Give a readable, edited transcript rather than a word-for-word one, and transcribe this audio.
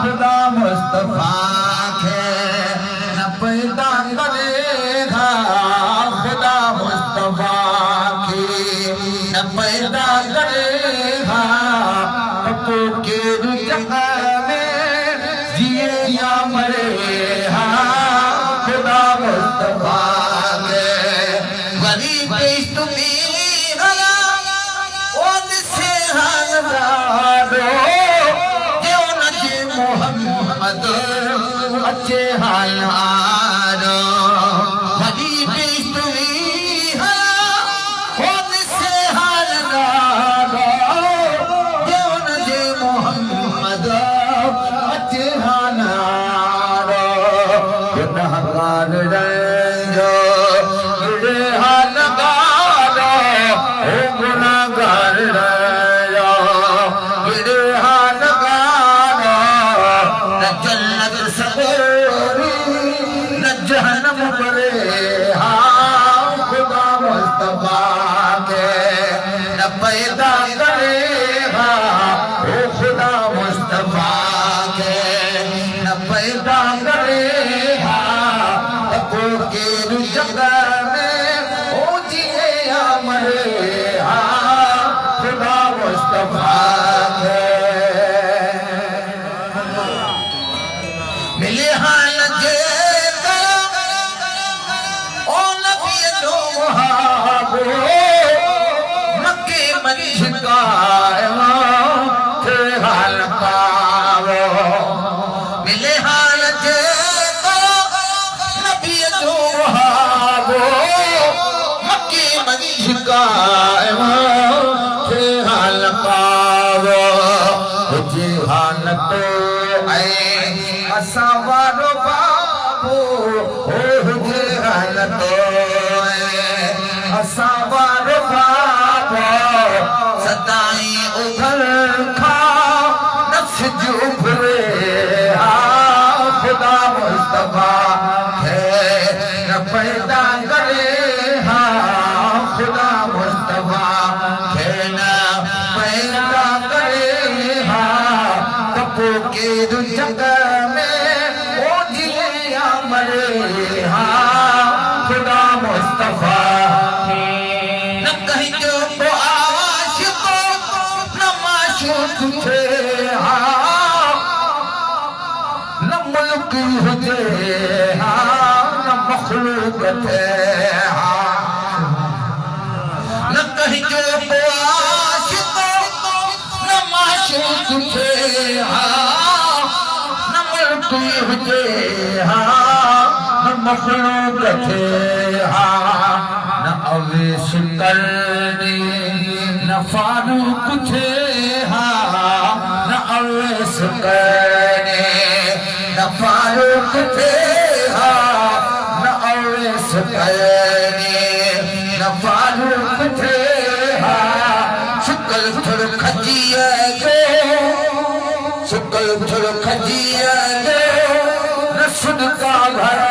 खुदा मुस्तफा के न पैदा करेगा खुदा मुस्तफा की न पैदा करेगा तो के जगह में जिए या मरे खुदा मुस्तफा के गरीब तुम्हें ओन से हाल मोहम्मद अच्छे हाल आरो गरीब तुम्हें ओन से हाल मोहम्मद अच्छे हाल आरो गुनाहगार रंजो गिरे हाल गारो गुनाहगार रंजो गिरे हाल जन्नत सबोरी न जहन्नम परे खुदा मुस्तफा के न पैदा करेगा खुदा मुस्तफा के न पैदा करेगा के जगह में हो जिए या मरे खुदा मुस्तफा के मिले हाल जे ओ नबी जो वहाबो मक्के मंझ का थे हाल पावो मिले हाल जे नबी जो वहाबो मक्के मंझ का थे हाल पावो जे हाल तो असावारो बाबू हो हालतो असावारो बाबू सदाई उधर खा नफ्स जो भरे खुदा मुस्तफा है न पैदा करे खुदा मुस्तफा है न पैदा करे कपो के जगह मरे खुदा मुस्तफा न कहीं जो तो आशिको न माशूक थे न मुल्क हुजे न मखलूक थे न कहीं जो तो आशिको न माशूक थे न मुल्क हुजे मखलूक थे न अवैस करनी न फारूक थे न अवैस करनी न फारूक थे न अवैस करनी न फारूक थे शुक्ल थोड़ खजिए शुक्ल थोड़ खजिए न सुन का घर